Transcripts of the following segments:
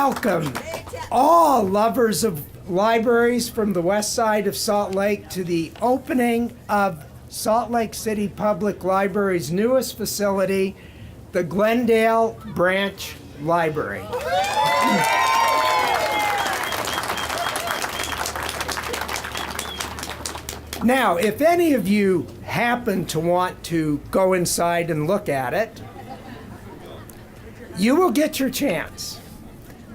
welcome all lovers of libraries from the west side of Salt Lake to the opening of Salt Lake City Public Library's newest facility, the Glendale Branch Library. Now, if any of you happen to want to go inside and look at it, you will get your chance.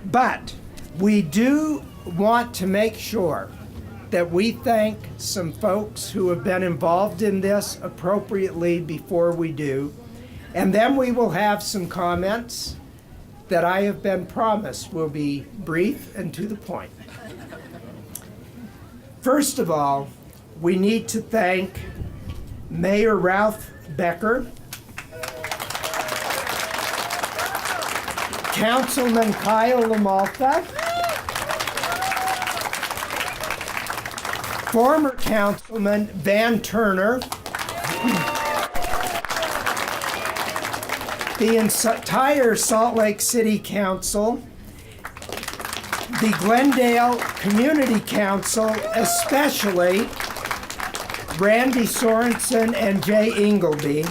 But we do want to make sure that we thank some folks who have been involved in this appropriately before we do. And then we will have some comments that I have been promised will be brief and to the point. First of all, we need to thank Mayor Ralph Becker, Councilman Kyle LaMalfa, former Councilman Van Turner, the entire Salt Lake City Council, the Glendale Community Council, especially Randy Sorensen and Jay Ingleby,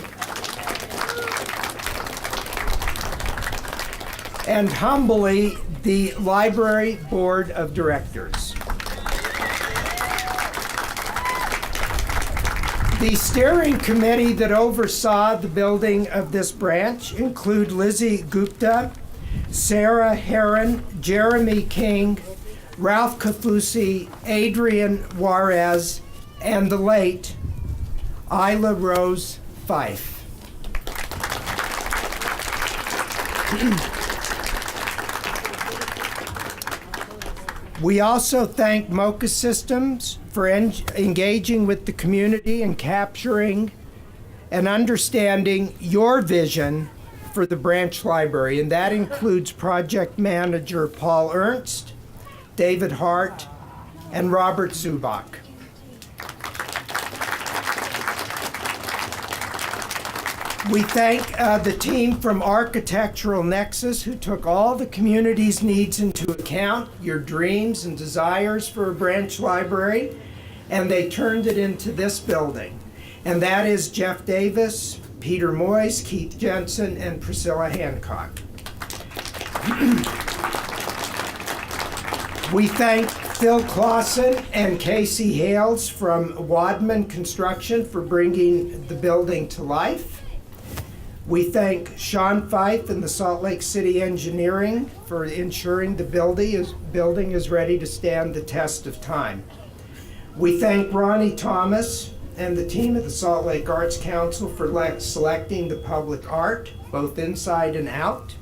and humbly, the Library Board of Directors. The steering committee that oversaw the building of this branch include Lizzie Gupta, Sarah Heron, Jeremy King, Ralph Kafusi, Adrian Juarez, and the late Isla Rose Fife. We also thank Mocha Systems for engaging with the community and capturing and understanding your vision for the Branch Library, and that includes project manager Paul Ernst, David Hart, and Robert Zubach. We thank the team from Architectural Nexus who took all the community's needs into account, your dreams and desires for a branch library, and they turned it into this building. And that is Jeff Davis, Peter Moyes, Keith Jensen, and Priscilla Hancock. We thank Phil Clausen and Casey Hales from Wadman Construction for bringing the building to life. We thank Sean Fife and the Salt Lake City Engineering for ensuring the building is ready to stand the test of time. We thank Ronnie Thomas and the team at the Salt Lake Arts Council for selecting the public art, both inside and out.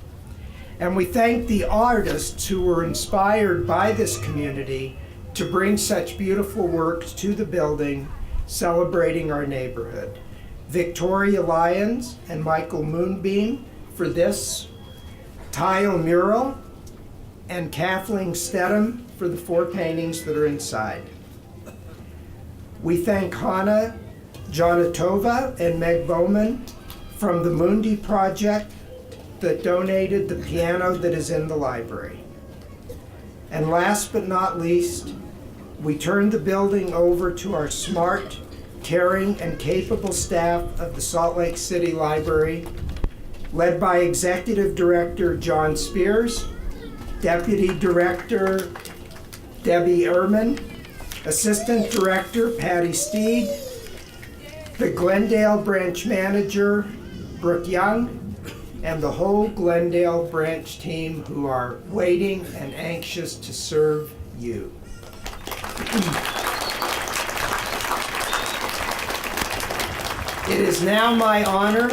And we thank the artists who were inspired by this community to bring such beautiful works to the building, celebrating our neighborhood. Victoria Lyons and Michael Moonbeam for this tile mural, and Kathleen Stedham for the 4 paintings that are inside. We thank Hannah Jonatova and Meg Bowman from the Mundi Project that donated the piano that is in the library. And last but not least, we turned the building over to our smart, caring, and capable staff of the Salt Lake City Library, led by Executive Director John Spears, Deputy Director Debbie Ehrman, Assistant Director Patty Steed, the Glendale Branch Manager Brooke Young, and the whole Glendale Branch team who are waiting and anxious to serve you. It is now my honor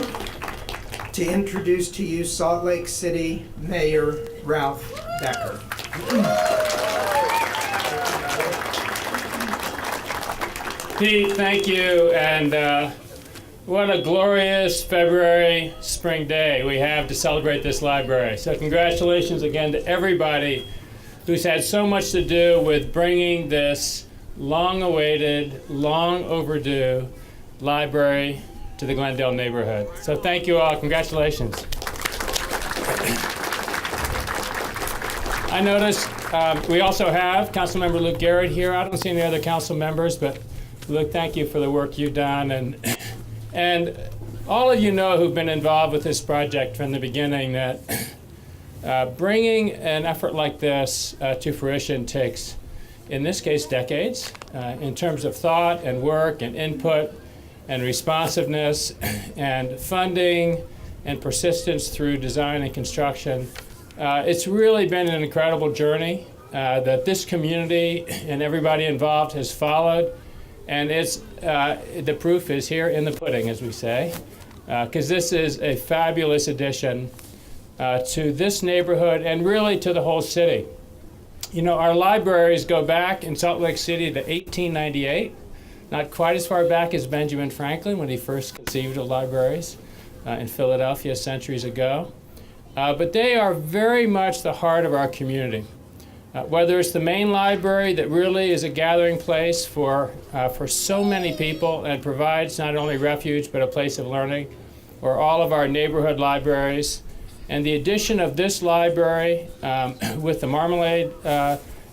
to introduce to you Salt Lake City Mayor Ralph Becker. Pete, thank you, and what a glorious February spring day we have to celebrate this library. So congratulations again to everybody who's had so much to do with bringing this long-awaited, long overdue library to the Glendale neighborhood. So thank you all. Congratulations. I noticed we also have Councilmember Luke Garrett here. I don't see any other council members, but Luke, thank you for the work you've done. And all of you know who've been involved with this project from the beginning that bringing an effort like this to fruition takes, in this case, decades in terms of thought and work and input and responsiveness and funding and persistence through design and construction. It's really been an incredible journey that this community and everybody involved has followed. And the proof is here in the pudding, as we say, because this is a fabulous addition to this neighborhood and really to the whole city. You know, our libraries go back in Salt Lake City to 1898, not quite as far back as Benjamin Franklin when he first conceived of libraries in Philadelphia centuries ago. But they are very much the heart of our community. Whether it's the main library that really is a gathering place for so many people and provides not only refuge but a place of learning, or all of our neighborhood libraries. And the addition of this library with the Marmalade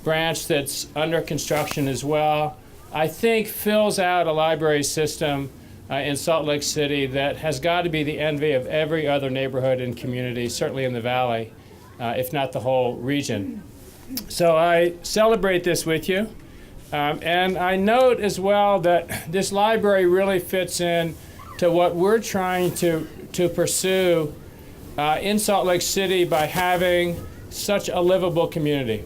branch that's under construction as well, I think fills out a library system in Salt Lake City that has got to be the envy of every other neighborhood and community, certainly in the valley, if not the whole region. So I celebrate this with you. And I note as well that this library really fits in to what we're trying to pursue in Salt Lake City by having such a livable community.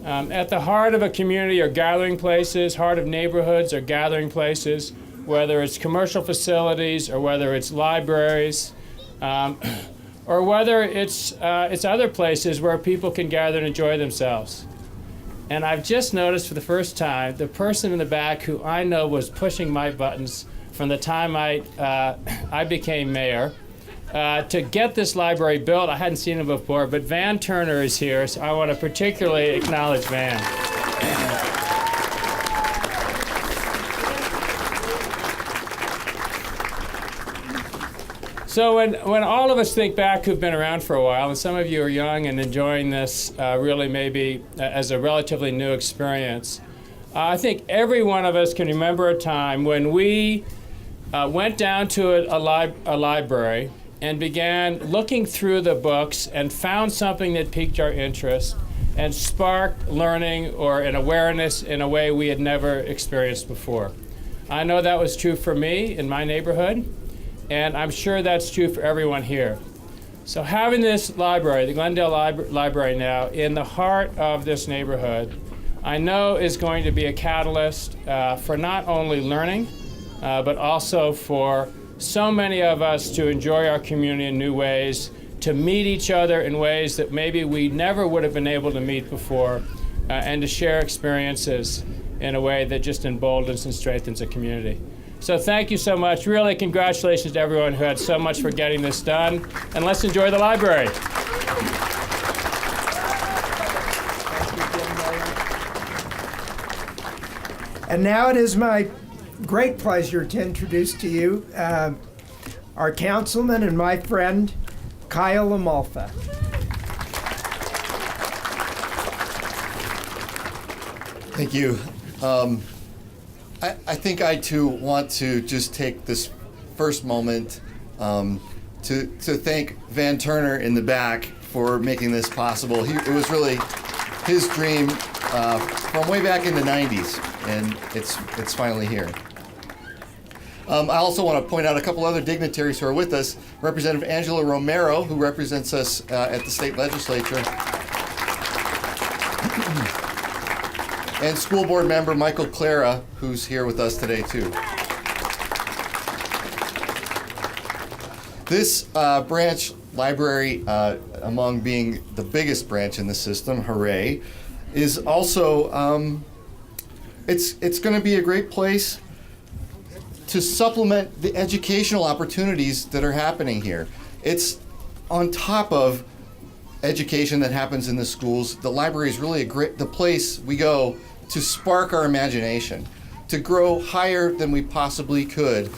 At the heart of a community are gathering places, heart of neighborhoods are gathering places, whether it's commercial facilities or whether it's libraries, or whether it's other places where people can gather and enjoy themselves. And I've just noticed for the first time, the person in the back who I know was pushing my buttons from the time I became mayor to get this library built. I hadn't seen him before, but Van Turner is here, so I want to particularly acknowledge Van. So when all of us think back who've been around for a while, and some of you are young and enjoying this really maybe as a relatively new experience, I think every one of us can remember a time when we went down to a library and began looking through the books and found something that piqued our interest and sparked learning or an awareness in a way we had never experienced before. I know that was true for me in my neighborhood, and I'm sure that's true for everyone here. So having this library, the Glendale Library now, in the heart of this neighborhood, I know is going to be a catalyst for not only learning, but also for so many of us to enjoy our community in new ways, to meet each other in ways that maybe we never would have been able to meet before, and to share experiences in a way that just emboldens and strengthens a community. So thank you so much. Really, congratulations to everyone who had so much for getting this done. And let's enjoy the library. And now it is my great pleasure to introduce to you our councilman and my friend, Kyle Amalfa. Thank you. I think I too want to just take this first moment to thank Van Turner in the back for making this possible. It was really his dream from way back in the 90s, and it's finally here. I also want to point out a couple other dignitaries who are with us. Representative Angela Romero, who represents us at the state legislature, and school board member Michael Clara, who's here with us today too. This branch library, among being the biggest branch in the system, hooray, is also, it's going to be a great place to supplement the educational opportunities that are happening here. It's on top of education that happens in the schools. The library is really the place we go to spark our imagination, to grow higher than we possibly could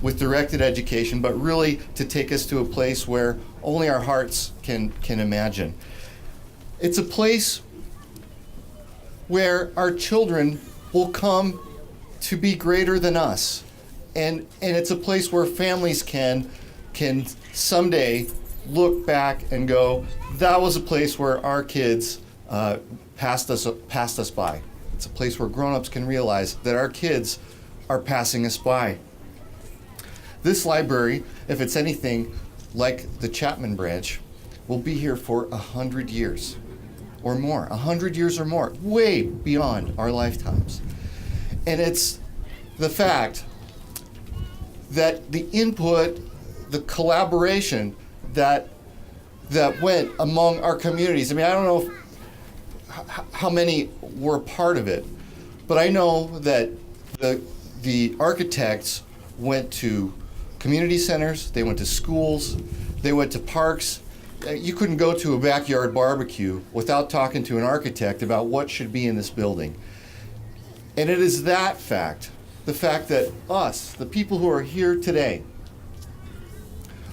with directed education, but really to take us to a place where only our hearts can imagine. It's a place where our children will come to be greater than us. And it's a place where families can someday look back and go, that was a place where our kids passed us by. It's a place where grown-ups can realize that our kids are passing us by. This library, if it's anything like the Chapman Branch, will be here for 100 years or more, 100 years or more, way beyond our lifetimes. And it's the fact that the input, the collaboration that went among our communities. I mean, I don't know how many were a part of it, but I know that the architects went to community centers, they went to schools, they went to parks. You couldn't go to a backyard barbecue without talking to an architect about what should be in this building. And it is that fact, the fact that us, the people who are here today,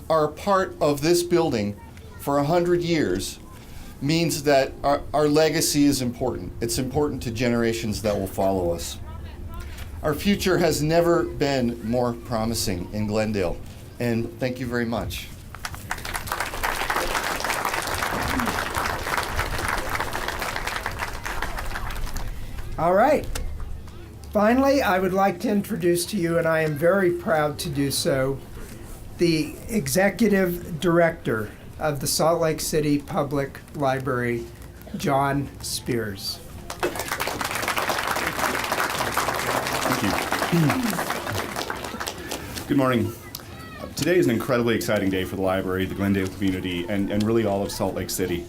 are a part of this building for 100 years, means that our legacy is important. It's important to generations that will follow us. Our future has never been more promising in Glendale, and thank you very much. All right. Finally, I would like to introduce to you, and I am very proud to do so, the Executive Director of the Salt Lake City Public Library, John Spears. Thank you. Good morning. Today is an incredibly exciting day for the library, the Glendale community, and really all of Salt Lake City.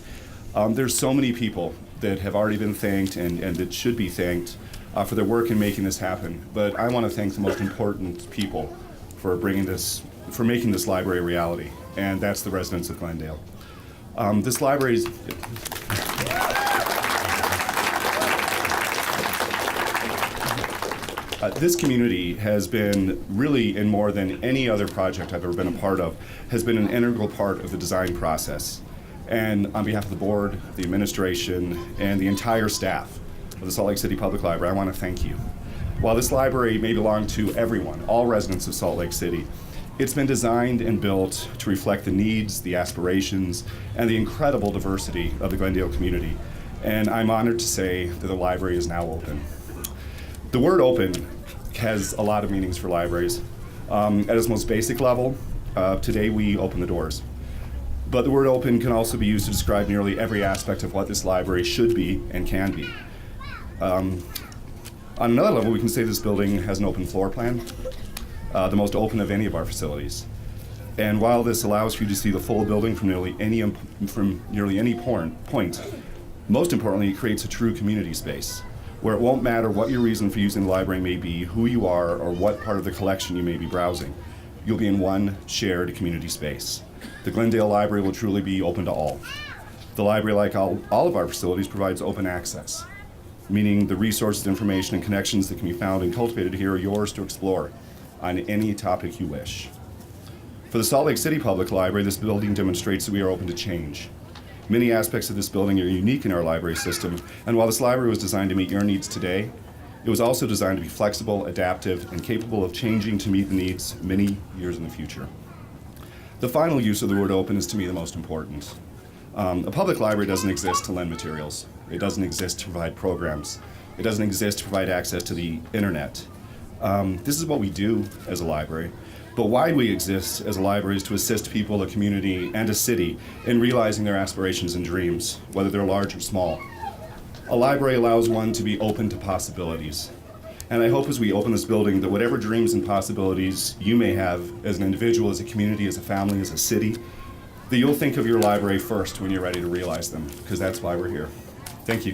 There's so many people that have already been thanked and that should be thanked for their work in making this happen. But I want to thank the most important people for making this library a reality, and that's the residents of Glendale. This library's this community has been really, in more than any other project I've ever been a part of, has been an integral part of the design process. And on behalf of the board, the administration, and the entire staff of the Salt Lake City Public Library, I want to thank you. While this library may belong to everyone, all residents of Salt Lake City, it's been designed and built to reflect the needs, the aspirations, and the incredible diversity of the Glendale community. And I'm honored to say that the library is now open. The word open has a lot of meanings for libraries. At its most basic level, today we open the doors. But the word open can also be used to describe nearly every aspect of what this library should be and can be. On another level, we can say this building has an open floor plan, the most open of any of our facilities. And while this allows for you to see the full building from nearly any point, most importantly, it creates a true community space, where it won't matter what your reason for using the library may be, who you are, or what part of the collection you may be browsing. You'll be in one shared community space. The Glendale Library will truly be open to all. The library, like all of our facilities, provides open access, meaning the resources, information, and connections that can be found and cultivated here are yours to explore on any topic you wish. For the Salt Lake City Public Library, this building demonstrates that we are open to change. Many aspects of this building are unique in our library system, and while this library was designed to meet your needs today, it was also designed to be flexible, adaptive, and capable of changing to meet the needs many years in the future. The final use of the word open is to me the most important. A public library doesn't exist to lend materials. It doesn't exist to provide programs. It doesn't exist to provide access to the internet. This is what we do as a library. But why we exist as a library is to assist people, a community, and a city in realizing their aspirations and dreams, whether they're large or small. A library allows one to be open to possibilities. And I hope as we open this building that whatever dreams and possibilities you may have as an individual, as a community, as a family, as a city, that you'll think of your library first when you're ready to realize them, because that's why we're here. Thank you.